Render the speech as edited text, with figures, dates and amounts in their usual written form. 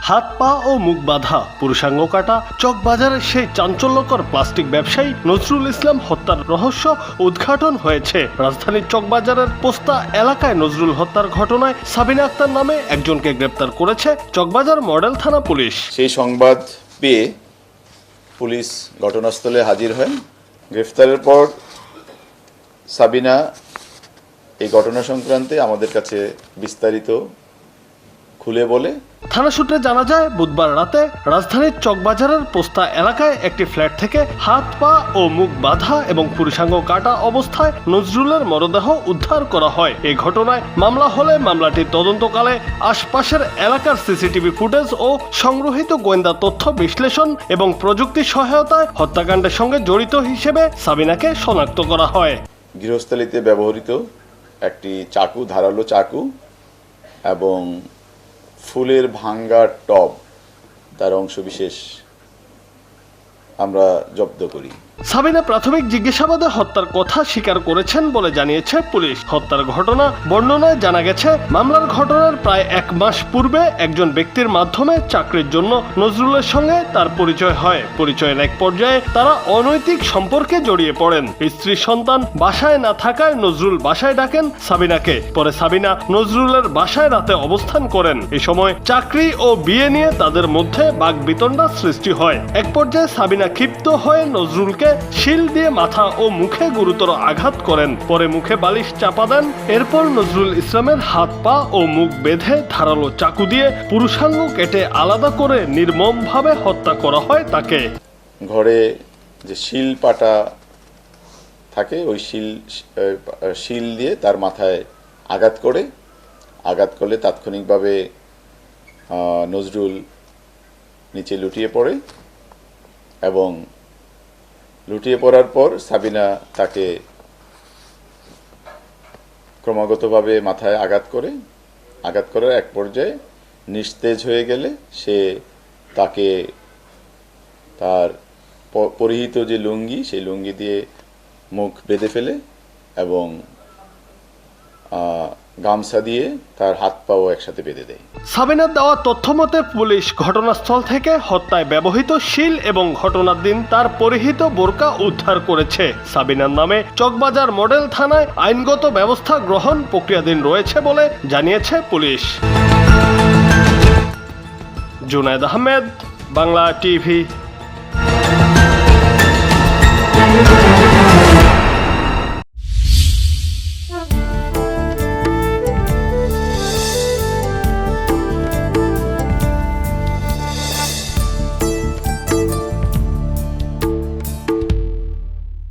হাত পা ও মুখ বাঁধা, পুরুষাঙ্গ কাটা, চকবাজারের সেই চাঞ্চল্যকর প্লাস্টিক ব্যবসায়ী নজরুল ইসলাম হত্যার রহস্য উদ্ঘাটন হয়েছে। রাজধানীর চকবাজারের পোস্তা এলাকায় নজরুল হত্যার ঘটনায় সাবিনা আক্তার নামে একজনকে গ্রেপ্তার করেছে চকবাজার মডেল থানা পুলিশ। সেই সংবাদ পেয়ে পুলিশ ঘটনাস্থলে হাজির হয়। গ্রেফতারের পর সাবিনা এই ঘটনা সংক্রান্তে আমাদের কাছে বিস্তারিত খুলে বলে। থানা সূত্রে জানা যায়, বুধবার রাতে রাজধানীর চকবাজারের পোস্তা এলাকায় একটি ফ্ল্যাট থেকে হাত পা ও মুখ বাঁধা এবং পুরুষাঙ্গ কাটা অবস্থায় নজরুলের মরদেহ উদ্ধার করা হয়। এই ঘটনায় মামলা হলে মামলাটির তদন্তকালে আশপাশের এলাকার সিসিটিভি ফুটেজ ও সংগ্রহিত গোয়েন্দা তথ্য বিশ্লেষণ এবং প্রযুক্তি সহায়তায় হত্যাকাণ্ডের সঙ্গে জড়িত হিসেবে সাবিনাকে শনাক্ত করা হয়। গৃহস্থালিতে ব্যবহৃত একটি চাকু, ধারালো চাকু এবং ফুলের ভাঙ্গা টব, তার অংশবিশেষ আমরা জব্দ করি। সাবিনা প্রাথমিক জিজ্ঞাসাবাদে হত্যার কথা স্বীকার করেছেন বলে জানিয়েছে পুলিশ। হত্যার ঘটনা বর্ণনায় জানা গেছে, মামলার ঘটনার প্রায় 1 মাস পূর্বে একজন ব্যক্তির মাধ্যমে চাকরির জন্য নজরুলের সঙ্গে তার পরিচয় হয়। পরিচয়ের এক পর্যায়ে তারা অনৈতিক সম্পর্কে জড়িয়ে পড়েন। স্ত্রী সন্তান বাসায় না থাকায় নজরুল বাসায় ডাকেন সাবিনাকে। পরে সাবিনা নজরুলের বাসায় রাতে অবস্থান করেন। এ সময় চাকরি ও বিয়ে নিয়ে তাদের মধ্যে বাকবিতণ্ডার সৃষ্টি হয়। এক পর্যায়ে সাবিনা ক্ষিপ্ত হয়ে নজরুলকে শিল দিয়ে মাথা ও মুখে গুরুতর আঘাত করেন। পরে মুখে বালিশ চাপা দেন। এরপর নজরুল ইসলামের হাত পা ও মুখ বেঁধে ধারালো চাকু দিয়ে পুরুষাঙ্গ কেটে আলাদা করে নির্মমভাবে হত্যা করা হয় তাকে। ঘরে যে শিল পাটা থাকে, ওই শিল দিয়ে তার মাথায় আঘাত করলে তাৎক্ষণিকভাবে নজরুল নিচে লুটিয়ে পড়ে এবং লুটিয়ে পড়ার পর সাবিনা তাকে ক্রমাগতভাবে মাথায় আঘাত করার এক পর্যায়ে নিস্তেজ হয়ে গেলে সে তাকে তার পরিহিত যে লুঙ্গি, সেই লুঙ্গি দিয়ে মুখ বেঁধে ফেলে এবং গামছা দিয়ে তার হাত পাও একসাথে বেঁধে দেয়। সাবিনার দেওয়া তথ্য মতে পুলিশ ঘটনাস্থল থেকে হত্যায় ব্যবহৃত শিল এবং ঘটনার দিন তার পরিহিত বোরকা উদ্ধার করেছে। সাবিনার নামে চকবাজার মডেল থানায় আইনগত ব্যবস্থা গ্রহণ প্রক্রিয়াধীন রয়েছে বলে জানিয়েছে পুলিশ। জুনায়েদ আহমেদ, বাংলা টিভি।